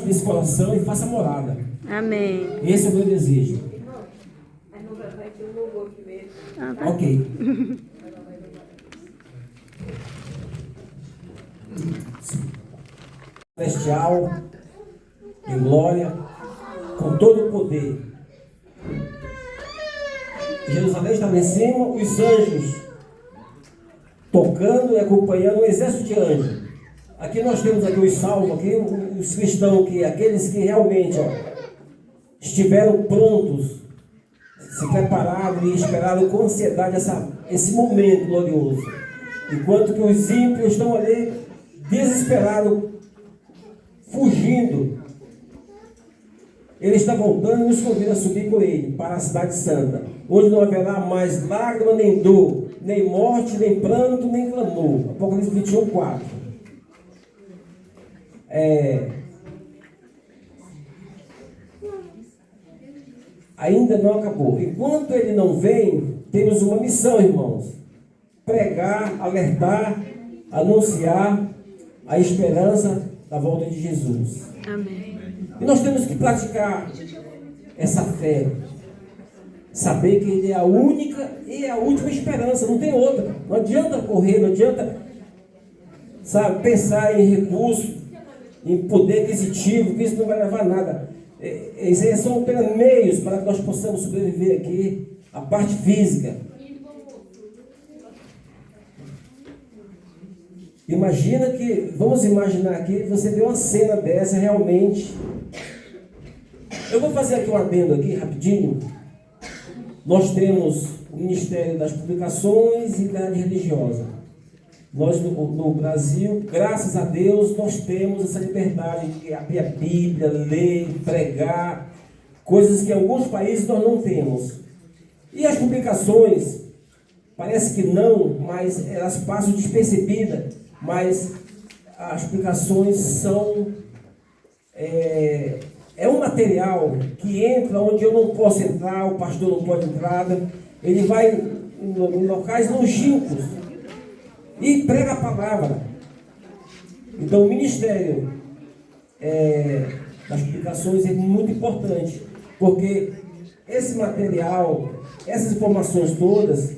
desse coração e faça morada. Amém. Esse é o meu desejo. Ok. Celestial, em glória, com todo o poder. Jerusalém estava em cima, os anjos tocando e acompanhando um exército de anjos. Aqui nós temos aqui os salvos, aqui, os cristãos, aqueles que realmente estiveram prontos, se prepararam e esperaram com ansiedade esse momento glorioso. Enquanto que os ímpios estão ali desesperados, fugindo. Ele está voltando e nos convida a subir com ele para a cidade santa, onde não haverá mais lágrima, nem dor, nem morte, nem pranto, nem clamor. Apocalipse 21, 4. Ainda não acabou. Enquanto ele não vem, temos uma missão, irmãos. Pregar, alertar, anunciar a esperança da volta de Jesus. Amém. E nós temos que praticar essa fé. Saber que Ele é a única e a última esperança, não tem outra. Não adianta correr, não adianta, pensar em recurso, em poder aquisitivo, que isso não vai levar a nada. Esses são apenas meios para que nós possamos sobreviver aqui, a parte física. Vamos imaginar aqui, você vê uma cena dessa realmente. Eu vou fazer aqui um adendo aqui, rapidinho. Nós temos o Ministério das Publicações e Liberdade Religiosa. Nós no Brasil, graças a Deus, nós temos essa liberdade de abrir a Bíblia, ler, pregar, coisas que em alguns países nós não temos. E as publicações, parece que não, mas elas passam despercebidas, mas as publicações são... É um material que entra onde eu não posso entrar, o pastor não pode entrar, ele vai em locais longínquos e prega a palavra. Então o ministério das publicações é muito importante, porque esse material, essas informações todas,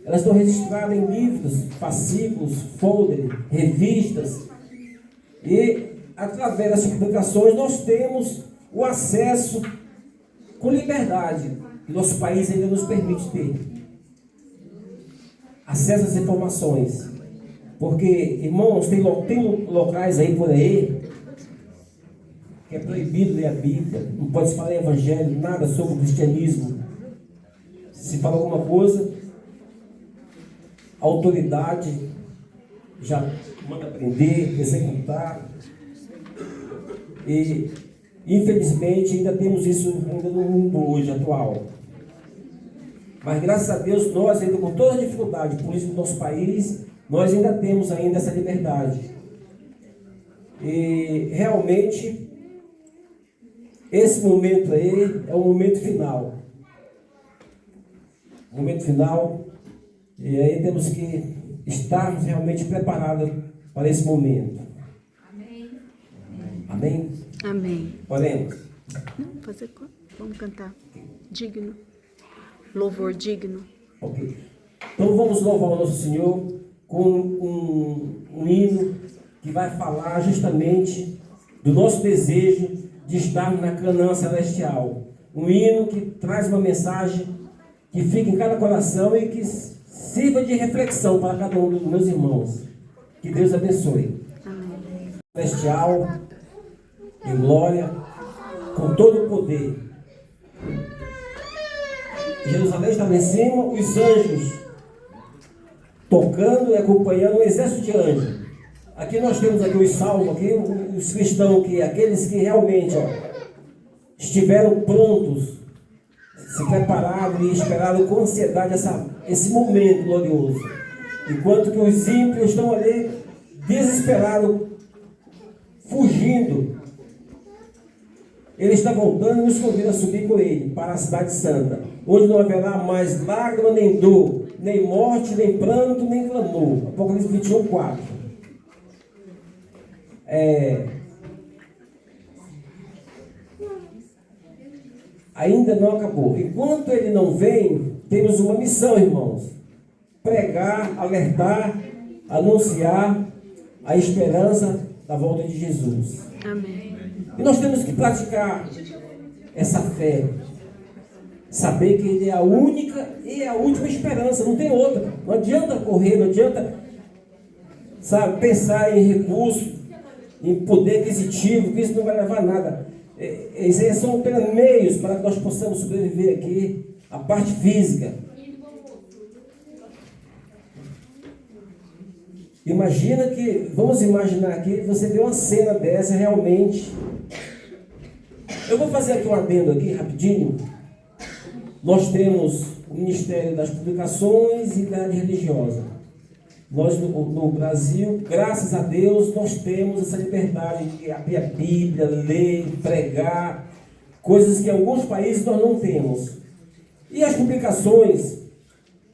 elas estão registradas em livros, fascículos, folders, revistas, e através das publicações nós temos o acesso com liberdade, que nosso país ainda nos permite ter acesso às informações. Porque, irmãos, tem locais aí por aí que é proibido ler a Bíblia, não pode se falar em evangelho, nada sobre o cristianismo. Se fala alguma coisa, a autoridade já manda prender, executar. E infelizmente ainda temos isso ainda no mundo hoje atual. Mas graças a Deus nós ainda com toda a dificuldade, por isso no nosso país, nós ainda temos ainda essa liberdade. E realmente esse momento aí é o momento final. Momento final. E aí temos que estar realmente preparados para esse momento. Amém? Amém? Amém. Oremos. Vamos cantar. Digno. Louvor digno. Ok. Então vamos louvar o nosso Senhor com um hino que vai falar justamente do nosso desejo de estar na Canaã celestial. Um hino que traz uma mensagem que fica em cada coração e que sirva de reflexão para cada um dos meus irmãos. Que Deus abençoe. Amém. Celestial, em glória, com todo o poder. Jerusalém estava em cima, os anjos tocando e acompanhando um exército de anjos. Aqui nós temos aqui os salvos, aqui os cristãos, aqueles que realmente estiveram prontos, se prepararam e esperaram com ansiedade esse momento glorioso. Enquanto que os ímpios estão ali desesperados, fugindo. Ele está voltando e nos convida a subir com ele para a cidade santa, onde não haverá mais lágrima, nem dor, nem morte, nem pranto, nem clamor. Apocalipse 21, 4. ainda não acabou. Enquanto ele não vem, temos uma missão, irmãos. Pregar, alertar, anunciar a esperança da volta de Jesus. Amém. E nós temos que praticar essa fé. Saber que ele é a única e a última esperança, não tem outra. Não adianta correr, não adianta, sabe, pensar em recurso, em poder aquisitivo, que isso não vai levar a nada. Esses são apenas meios para que nós possamos sobreviver aqui, a parte física. Vamos imaginar aqui, você vê uma cena dessa realmente. Eu vou fazer aqui um adendo aqui, rapidinho. Nós temos o Ministério das Publicações e Liberdade Religiosa. Nós no Brasil, graças a Deus, nós temos essa liberdade de abrir a Bíblia, ler, pregar, coisas que em alguns países nós não temos. E as publicações,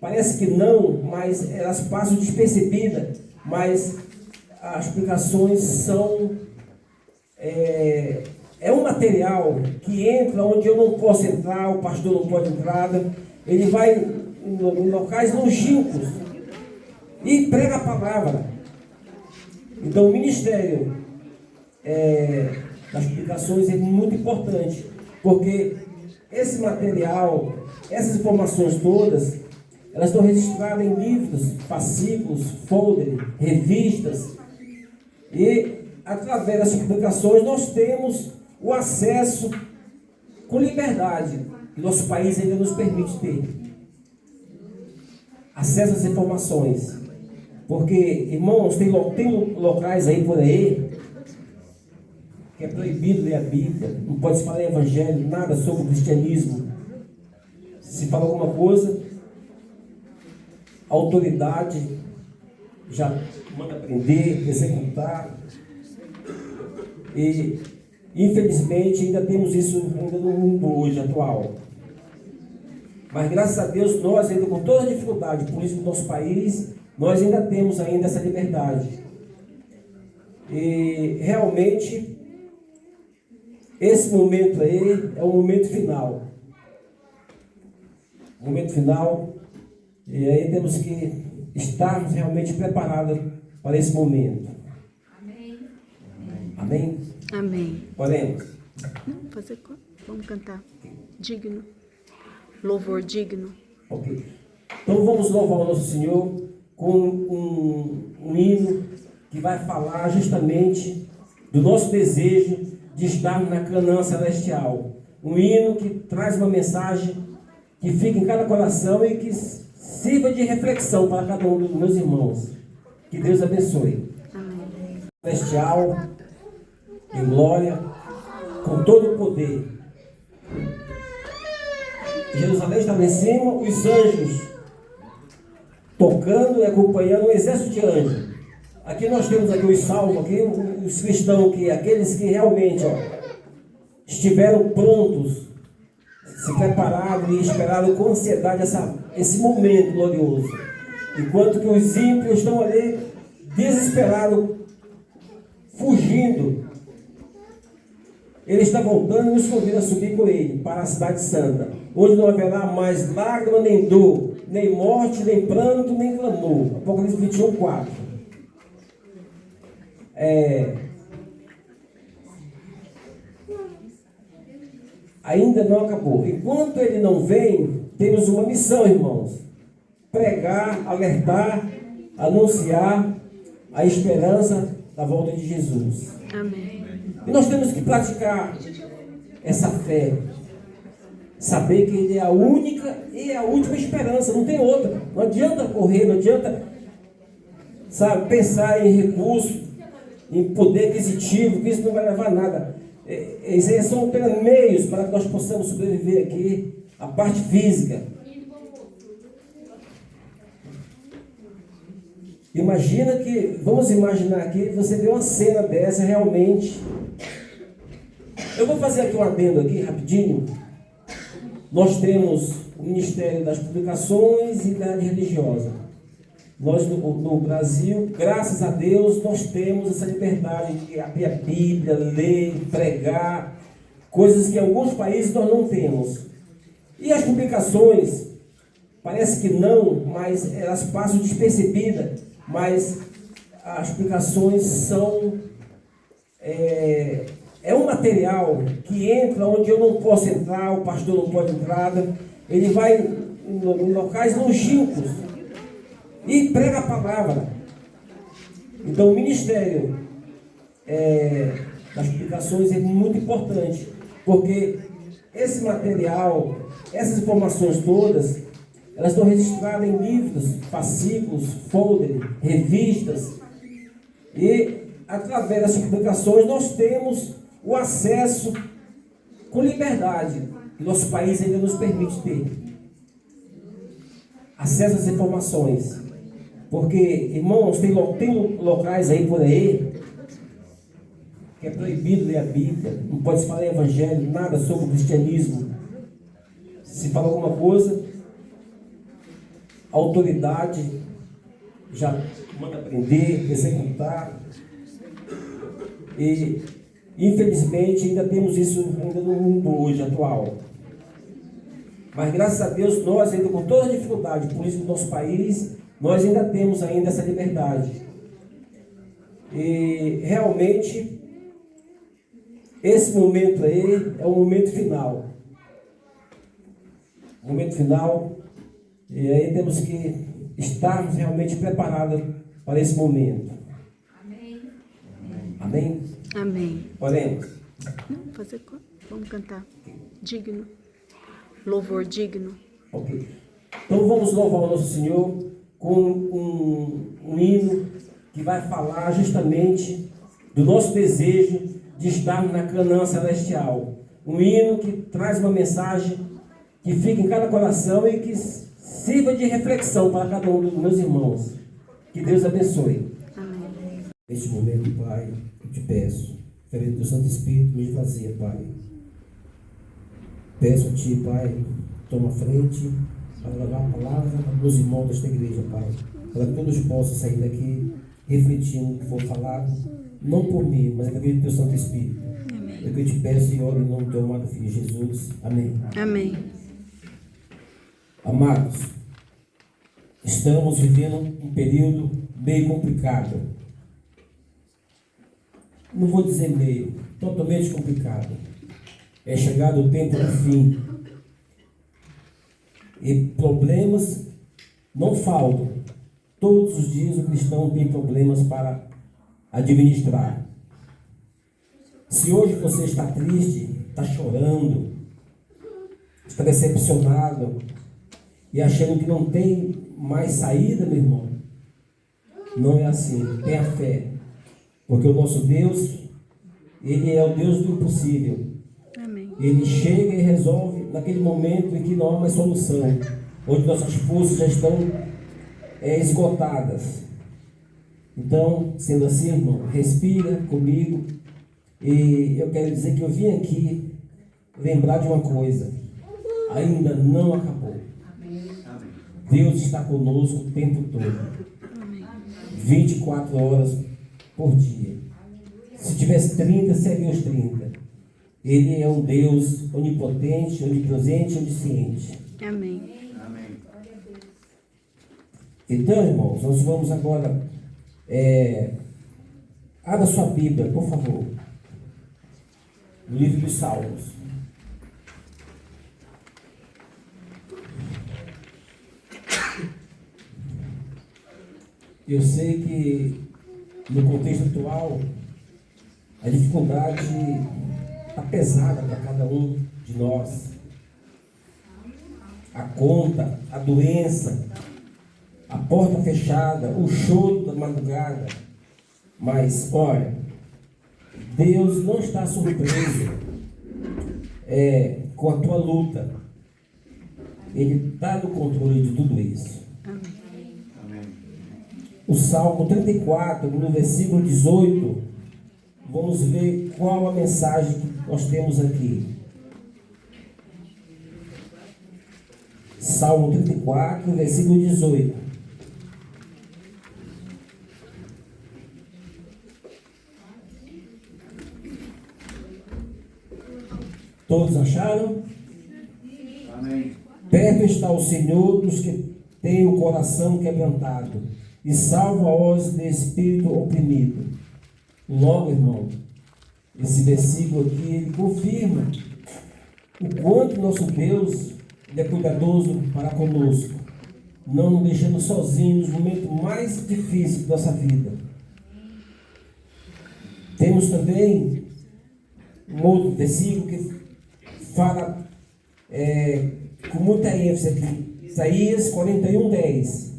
parece que não, mas elas passam despercebidas, mas as publicações são... É um material que entra onde eu não posso entrar, o pastor não pode entrar, ele vai em locais longínquos e prega a palavra. Então o ministério das publicações é muito importante, porque esse material, essas informações todas, elas estão registradas em livros, fascículos, folders, revistas, e através das publicações nós temos o acesso com liberdade, que nosso país ainda nos permite ter. Acesso às informações. Porque, irmãos, tem locais aí por aí que é proibido ler a Bíblia, não pode se falar evangelho, nada sobre o cristianismo. Se fala alguma coisa, a autoridade já manda prender, executar. E infelizmente ainda temos isso ainda no mundo hoje atual. Mas graças a Deus nós ainda com toda a dificuldade política do nosso país, nós ainda temos ainda essa liberdade. E realmente esse momento aí é o momento final. O momento final, e aí temos que estarmos realmente preparados para esse momento. Amém? Amém? Amém. Oremos. Vamos cantar. Digno. Louvor digno. Ok. Então vamos louvar o nosso Senhor com um hino que vai falar justamente do nosso desejo de estarmos na Canaã celestial. Um hino que traz uma mensagem que fica em cada coração e que sirva de reflexão para cada um dos meus irmãos. Que Deus abençoe. Amém. Celestial, em glória, com todo o poder. Jerusalém estava em cima, os anjos tocando e acompanhando um exército de anjos. Aqui nós temos aqui os salvos, aqui, os cristãos, aqueles que realmente estiveram prontos, se prepararam e esperaram com ansiedade esse momento glorioso. Enquanto que os ímpios estão ali desesperados, fugindo. Ele está voltando e nos convida a subir com ele para a cidade santa, onde não haverá mais lágrima, nem dor, nem morte, nem pranto, nem clamor. Apocalipse 21, 4. Ainda não acabou. Enquanto ele não vem, temos uma missão, irmãos. Pregar, alertar, anunciar a esperança da volta de Jesus. Amém. E nós temos que praticar essa fé. Saber que ele é a única e a última esperança, não tem outra. Não adianta correr, não adianta, sabe, pensar em recurso, em poder aquisitivo, que isso não vai levar a nada. Esses são apenas meios para que nós possamos sobreviver aqui, a parte física. Vamos imaginar aqui, você vê uma cena dessa realmente. Eu vou fazer aqui um adendo aqui, rapidinho. Nós temos o Ministério das Publicações e Liberdade Religiosa. Nós no Brasil, graças a Deus, nós temos essa liberdade de abrir a Bíblia, ler, pregar, coisas que em alguns países nós não temos. E as publicações, parece que não, mas elas passam despercebidas, mas as publicações são... É um material que entra onde eu não posso entrar, o pastor não pode entrar, ele vai em locais longínquos e prega a palavra. Então o ministério das publicações é muito importante, porque esse material, essas informações todas, elas estão registradas em livros, fascículos, folders, revistas, e através dessas publicações nós temos o acesso com liberdade, que nosso país ainda nos permite ter acesso às informações. Porque, irmãos, tem locais aí por aí que é proibido ler a Bíblia, não pode se falar em evangelho, nada sobre o cristianismo. Se fala alguma coisa, a autoridade já manda prender, executar. E infelizmente ainda temos isso ainda no mundo hoje atual. Mas graças a Deus nós ainda com toda a dificuldade política do nosso país, nós ainda temos ainda essa liberdade. E realmente esse momento aí é o momento final. Momento final. E aí temos que estarmos realmente preparados para esse momento. Amém? Amém. Oremos. Vamos cantar. Digno. Louvor digno. Ok. Então vamos louvar o nosso Senhor com um hino que vai falar justamente do nosso desejo de estarmos na Canaã celestial. Um hino que traz uma mensagem que fica em cada coração e que sirva de reflexão para cada um dos meus irmãos. Que Deus abençoe. Amém. Neste momento, Pai, eu te peço, através do Santo Espírito, me esvazia, Pai. Peço a Ti, Pai, toma a frente para levar a palavra aos irmãos desta igreja, Pai, para que todos possam sair daqui refletindo o que for falado, não por mim, mas através do Teu Santo Espírito. É o que eu te peço e oro em nome do Teu amado Filho Jesus. Amém. Amém. Amados, estamos vivendo um período meio complicado. Não vou dizer meio, totalmente complicado. É chegado o tempo do fim. E problemas não faltam. Todos os dias o cristão tem problemas para administrar. Se hoje você está triste, está chorando, está decepcionado e achando que não tem mais saída, meu irmão, não é assim. Tenha fé. Porque o nosso Deus, Ele é o Deus do impossível. Amém. Ele chega e resolve naquele momento em que não há mais solução, onde nossas forças já estão esgotadas. Então, sendo assim, irmão, respira comigo. E eu quero dizer que eu vim aqui lembrar de uma coisa. Ainda não acabou. Deus está conosco o tempo todo. 24 horas por dia. Se tivesse 30, seria os 30. Ele é um Deus onipotente, onipresente, onisciente. Amém. Então, irmãos, nós vamos agora... abra sua Bíblia, por favor. No livro dos Salmos. Eu sei que no contexto atual a dificuldade está pesada para cada um de nós. A conta, a doença, a porta fechada, o choro da madrugada. Mas, olha, Deus não está surpreso com a tua luta. Ele está no controle de tudo isso. Amém. O Salmo 34, no versículo 18, vamos ver qual a mensagem que nós temos aqui. Salmo 34, versículo 18. Todos acharam? Amém. Perto está o Senhor dos que têm o coração quebrantado e salva os de espírito oprimido. Logo, irmão, esse versículo aqui, ele confirma o quanto nosso Deus ele é cuidadoso para conosco, não nos deixando sozinhos no momento mais difícil da nossa vida. Temos também um outro versículo que fala com muita ênfase aqui, Isaías 41:10.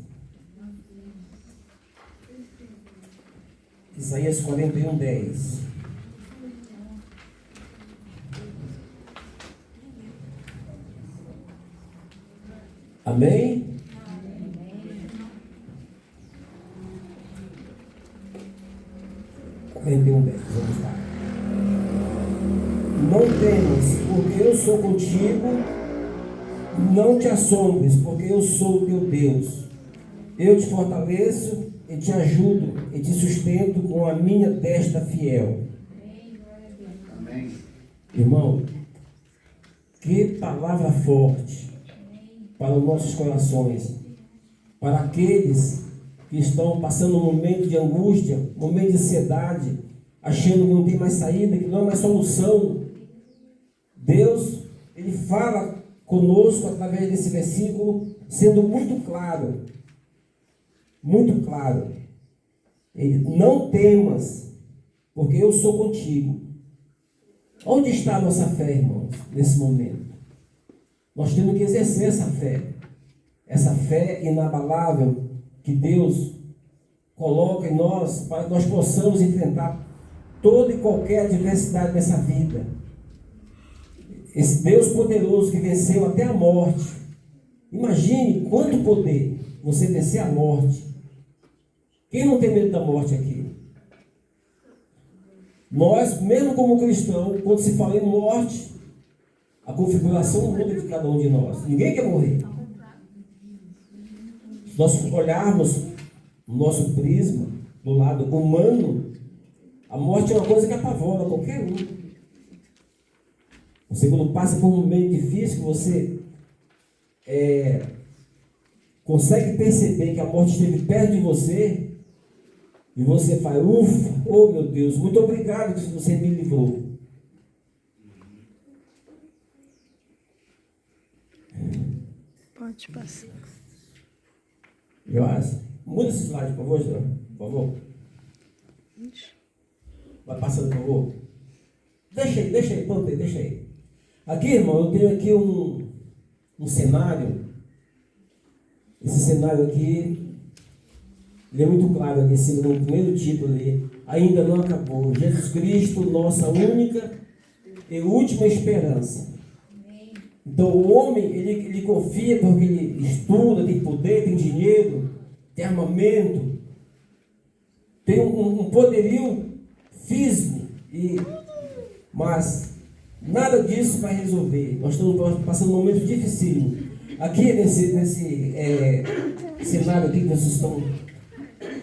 Isaías 41:10. Amém? Amém? 41:10. Vamos lá. Não temas, porque eu sou contigo. Não te assombres, porque eu sou o teu Deus. Eu te fortaleço e te ajudo e te sustento com a minha destra fiel. Amém. Irmão, que palavra forte para os nossos corações, para aqueles que estão passando um momento de angústia, um momento de ansiedade, achando que não tem mais saída, que não há mais solução. Deus, Ele fala conosco através desse versículo, sendo muito claro. Muito claro. Ele, não temas, porque eu sou contigo. Onde está a nossa fé, irmãos, nesse momento? Nós temos que exercer essa fé inabalável que Deus coloca em nós, para que nós possamos enfrentar toda e qualquer adversidade nessa vida. Esse Deus poderoso que venceu até a morte. Imagine quanto poder você vencer a morte. Quem não tem medo da morte aqui? Nós, mesmo como cristão, quando se fala em morte, a configuração muda de cada um de nós. Ninguém quer morrer. Se nós olharmos o nosso prisma, do lado humano, a morte é uma coisa que apavora qualquer um. Você, quando passa por um momento difícil, que você consegue perceber que a morte esteve perto de você, e você faz, ufa, oh meu Deus, muito obrigado que você me livrou. Pode passar. Joás, muda esse slide, por favor, João. Por favor. Vai passando, por favor. Deixa aí, pronto, deixa aí. Aqui, irmão, eu tenho aqui um cenário. Esse cenário aqui, ele é muito claro aqui, assim, no primeiro título ali. Ainda não acabou. Jesus Cristo, nossa única e última esperança. Então o homem, ele confia porque ele estuda, tem poder, tem dinheiro, tem armamento, tem um poderio físico, mas nada disso vai resolver. Nós estamos passando um momento difícil. Aqui nesse cenário aqui que vocês estão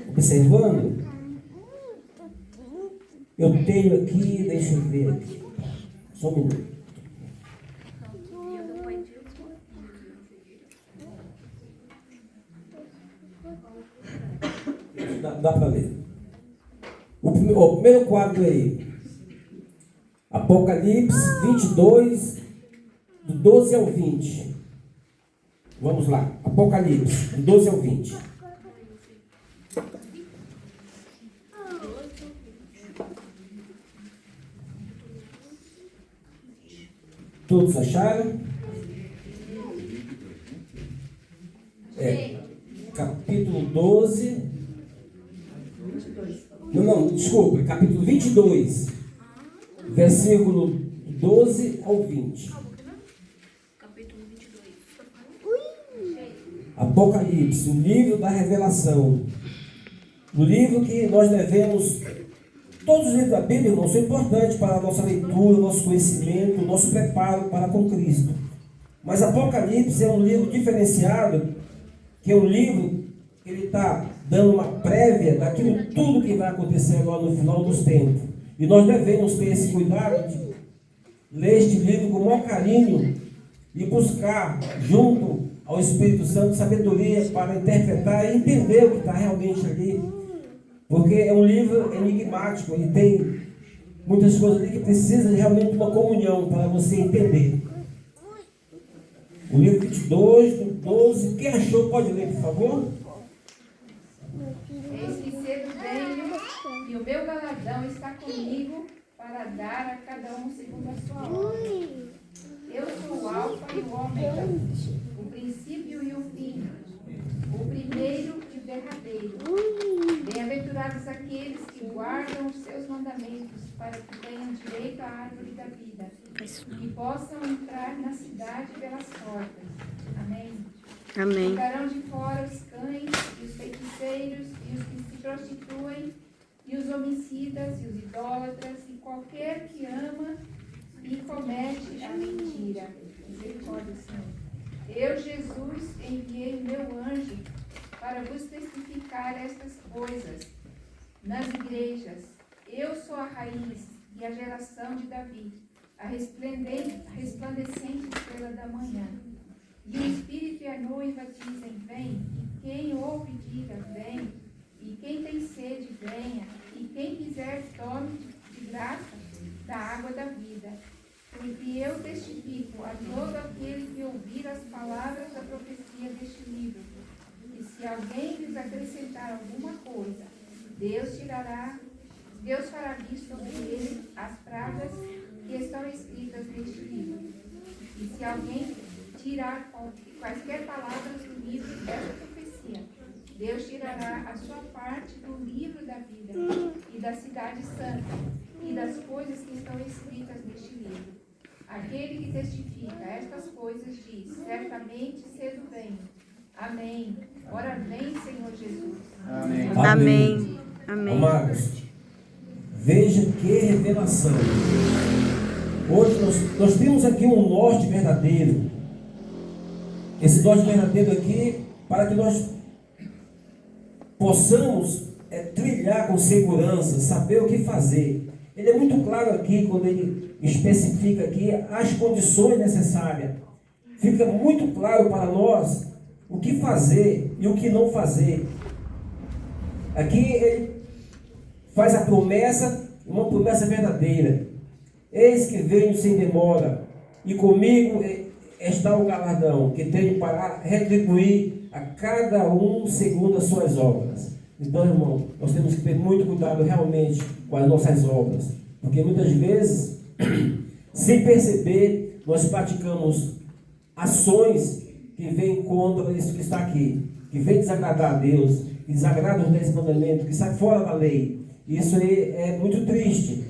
observando, eu tenho aqui, deixa eu ver aqui, só um minuto. Dá para ler. O primeiro quadro aí, Apocalipse 22, do 12 ao 20. Vamos lá, Apocalipse, do 12 ao 20. Todos acharam? Capítulo 12. Não, desculpa, capítulo 22, versículo 12 ao 20. Capítulo 22. Apocalipse, o livro da revelação. O livro que nós devemos. Todos os livros da Bíblia, irmãos, são importantes para a nossa leitura, nosso conhecimento, nosso preparo para com Cristo. Mas Apocalipse é um livro diferenciado, que é um livro que ele está dando uma prévia daquilo tudo que vai acontecer agora no final dos tempos. E nós devemos ter esse cuidado ler este livro com o maior carinho e buscar, junto ao Espírito Santo, sabedoria para interpretar e entender o que está realmente ali. Porque é um livro enigmático e tem muitas coisas ali que precisam realmente de uma comunhão para você entender. O livro 22, 12, quem achou pode ler, por favor? Eis que cedo venho, e o meu galardão está comigo para dar a cada um segundo a sua obra. Eu sou o Alfa e o Ômega, o princípio e o fim, o primeiro e o derradeiro. Bem-aventurados aqueles que guardam os seus mandamentos, para que tenham direito à árvore da vida, e possam entrar na cidade pelas portas. Amém. Amém. Ficarão de fora os cães, e os feiticeiros, e os que se prostituem, e os homicidas, e os idólatras, e qualquer que ama e comete a mentira. Misericórdia, Senhor. Eu, Jesus, enviei o meu anjo para vos testificar estas coisas nas igrejas. Eu sou a raiz e a geração de Davi, a resplandecente estrela da manhã. E o Espírito e a noiva dizem, vem, e quem ouve diga, vem, e quem tem sede, venha, e quem quiser tome de graça da água da vida. Porque eu testifico a todo aquele que ouvir as palavras da profecia deste livro, e se alguém lhes acrescentar alguma coisa, Deus fará vir sobre ele as pragas que estão escritas neste livro. E se alguém tirar quaisquer palavras do livro dessa profecia, Deus tirará a sua parte do livro da vida e da cidade santa e das coisas que estão escritas neste livro. Aquele que testifica estas coisas diz, certamente cedo venho. Amém. Ora vem, Senhor Jesus. Amém. Amém. Amém. Amados, veja que revelação. Hoje nós temos aqui um norte verdadeiro. Esse norte verdadeiro aqui, para que nós possamos trilhar com segurança, saber o que fazer. Ele é muito claro aqui, quando ele especifica aqui as condições necessárias. Fica muito claro para nós o que fazer e o que não fazer. Aqui ele faz a promessa, uma promessa verdadeira. Eis que venho sem demora, e comigo está o galardão, que tenho para retribuir a cada um segundo as suas obras. Então, irmão, nós temos que ter muito cuidado realmente com as nossas obras, porque muitas vezes, sem perceber, nós praticamos ações que vêm contra isso que está aqui, que vem desagradar a Deus, que desagrada os 10 mandamentos, que sai fora da lei. Isso aí é muito triste.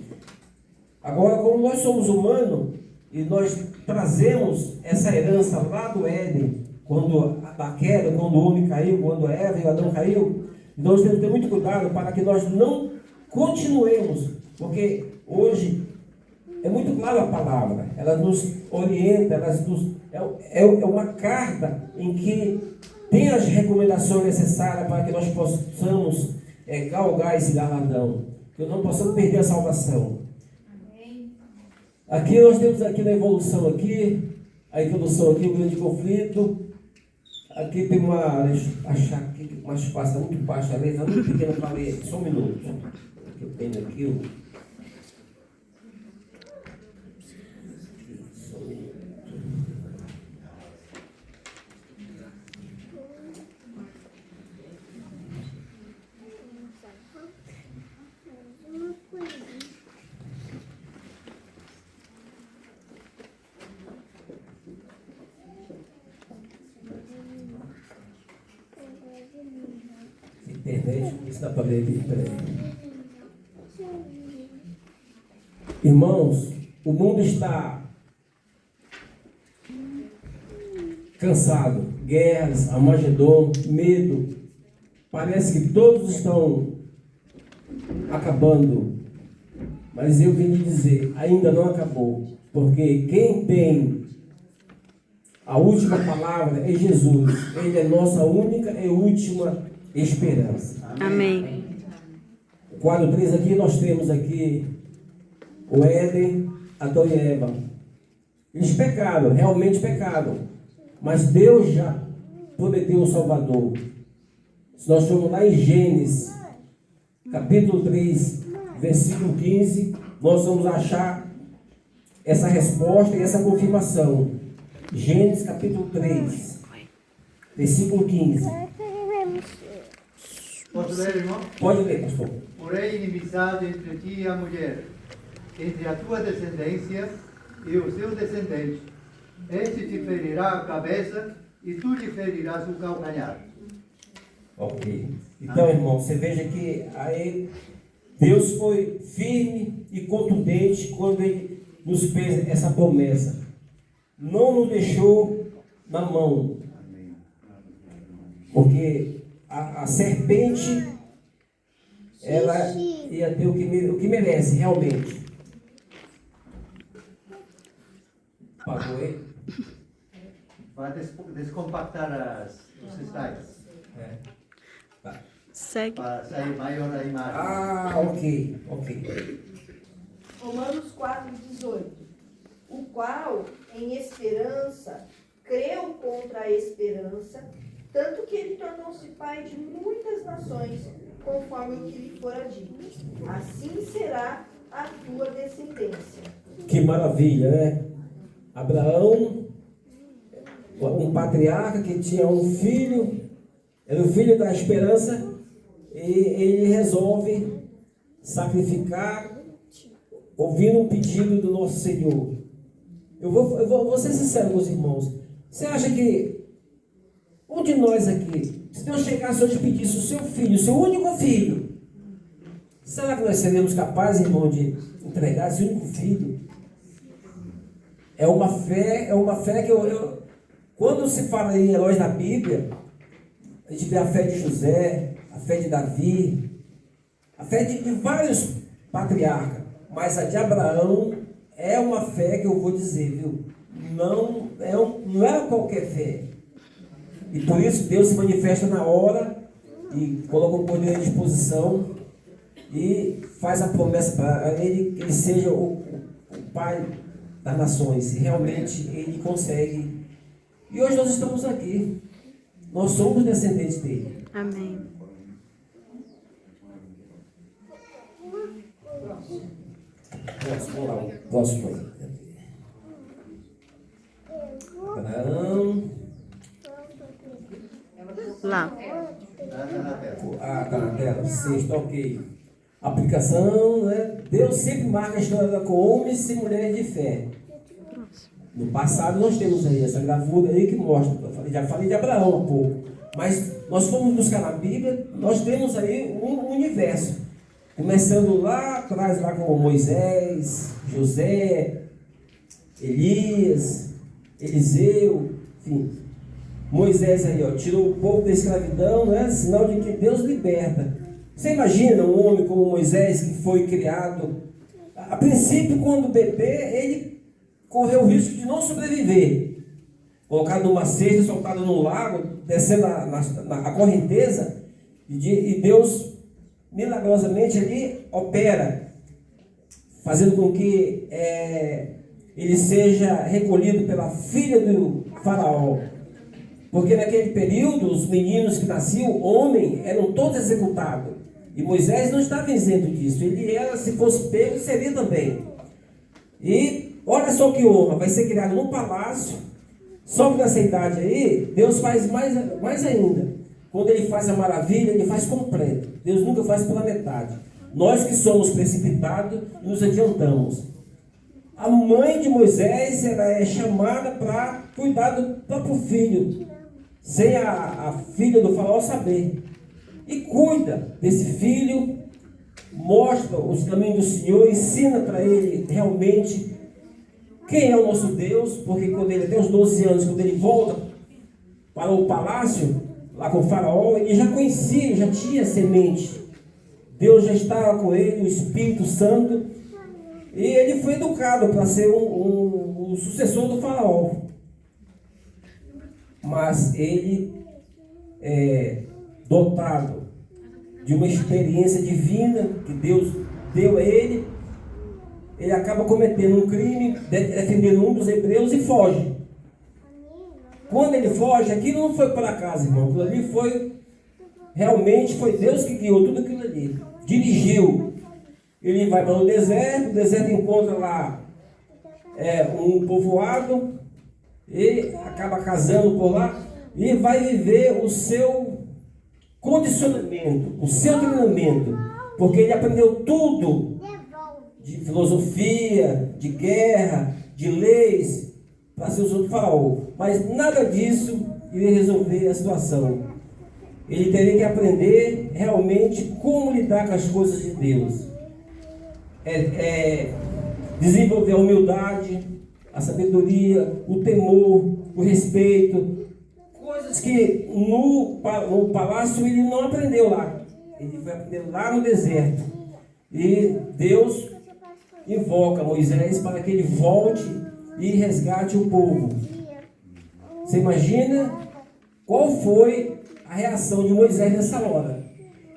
Agora, como nós somos humanos e nós trazemos essa herança lá do Éden, quando a queda, quando o homem caiu, quando Eva e Adão caiu, então nós temos que ter muito cuidado para que nós não continuemos, porque hoje é muito clara a palavra, ela nos orienta, é uma carta em que tem as recomendações necessárias para que nós possamos galgar esse galardão, que nós não possamos perder a salvação. Aqui nós temos aqui na evolução aqui, a introdução aqui, o grande conflito. Aqui tem achar aqui uma espaço muito baixo, a letra muito pequena para ler, só um minuto. Eu tenho aqui o... Só um minuto. Internet, isso dá para ler aqui. Peraí. Irmãos, o mundo está cansado, guerras, Armagedon, medo. Parece que todos estão acabando. Mas eu vim lhe dizer, ainda não acabou. Porque quem tem a última palavra é Jesus. Ele é nossa única e última esperança. Amém. O quadro 3 aqui, nós temos aqui o Éden, Adão e Eva. Eles pecaram, realmente pecaram. Mas Deus já prometeu um Salvador. Se nós formos lá em Gênesis, capítulo 3, versículo 15, nós vamos achar essa resposta e essa confirmação. Gênesis capítulo 3, versículo 15. Posso ler, irmão? Pode ler, pastor. Porém, inimizade entre ti e a mulher, entre a tua descendência e o seu descendente. Este te ferirá a cabeça e tu lhe ferirás o calcanhar. Ok. Então, irmão, você veja que aí Deus foi firme e contundente quando Ele nos fez essa promessa. Não nos deixou na mão. Porque a serpente, ela ia ter o que merece, realmente. Pagou ele? Vai descompactar os estádios. É. Tá. Segue. Para sair maior a imagem. Ah, ok. Romanos 4,18. O qual, em esperança, creu contra a esperança, tanto que ele tornou-se pai de muitas nações, conforme o que lhe fora dito. Assim será a tua descendência. Que maravilha, né? Abraão, um patriarca que tinha um filho, era o filho da esperança, e ele resolve sacrificar, ouvindo um pedido do nosso Senhor. Eu vou ser sincero com os irmãos. Você acha que um de nós aqui, se Deus chegasse hoje e pedisse o seu filho, o seu único filho, será que nós seremos capazes, irmão, de entregar esse único filho? É uma fé que quando se fala em heróis da Bíblia, a gente vê a fé de José, a fé de Davi, a fé de vários patriarcas, mas a de Abraão é uma fé que eu vou dizer, viu? Não é qualquer fé. E por isso Deus se manifesta na hora e coloca o cordeiro à disposição e faz a promessa para ele que ele seja o pai das nações. E realmente ele consegue. E hoje nós estamos aqui. Nós somos descendentes dele. Amém. Vamos lá, o próximo aí. Abraão. Lá. Ah, tá na tela. Sexta, ok. Aplicação, né? Deus sempre marca a história com homens e mulheres de fé. No passado nós temos aí essa gravura aí que mostra. Já falei de Abraão há pouco. Mas nós fomos buscar na Bíblia, nós temos aí um universo. Começando lá atrás, lá com Moisés, José, Elias, Eliseu, enfim. Moisés aí, ó, tirou o povo da escravidão, né? Sinal de que Deus liberta. Você imagina um homem como Moisés que foi criado, a princípio, quando bebê, ele correu o risco de não sobreviver. Colocado numa cesta, soltado num lago, descendo na correnteza, e Deus, milagrosamente, ali opera, fazendo com que ele seja recolhido pela filha do faraó. Porque naquele período, os meninos que nasciam, homem, eram todos executados. E Moisés não estava isento disso. Ele era, se fosse pego, seria também. E olha só que honra, vai ser criado num palácio. Só que nessa idade aí, Deus faz mais ainda. Quando ele faz a maravilha, ele faz completo. Deus nunca faz pela metade. Nós que somos precipitados, nos adiantamos. A mãe de Moisés, ela é chamada para cuidar do próprio filho, sem a filha do faraó saber. E cuida desse filho, mostra os caminhos do Senhor, ensina para ele realmente quem é o nosso Deus, porque quando ele tem uns 12 anos, quando ele volta para o palácio, lá com o faraó, ele já conhecia, já tinha semente. Deus já estava com ele, o Espírito Santo, e ele foi educado para ser o sucessor do faraó. Mas ele dotado de uma experiência divina que Deus deu a ele, ele acaba cometendo um crime, defendendo um dos hebreus e foge. Quando ele foge, aquilo não foi por acaso, irmão. Aquilo ali realmente foi Deus que guiou tudo aquilo ali. Dirigiu. Ele vai para o deserto encontra lá um povoado, e acaba casando por lá, e vai viver o seu condicionamento, o seu treinamento, porque ele aprendeu tudo de filosofia, de guerra, de leis, para ser o faraó. Mas nada disso iria resolver a situação. Ele teria que aprender realmente como lidar com as coisas de Deus. Desenvolver a humildade, a sabedoria, o temor, o respeito. Coisas que no palácio ele não aprendeu lá. Ele vai aprender lá no deserto. E Deus invoca Moisés para que ele volte e resgate o povo. Você imagina qual foi a reação de Moisés nessa hora?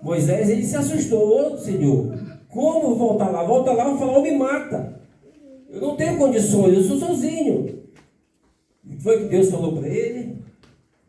Moisés, ele se assustou. Senhor, como voltar lá? Volta lá, o faraó me mata. Eu não tenho condições, eu sou sozinho. E foi que Deus falou para ele: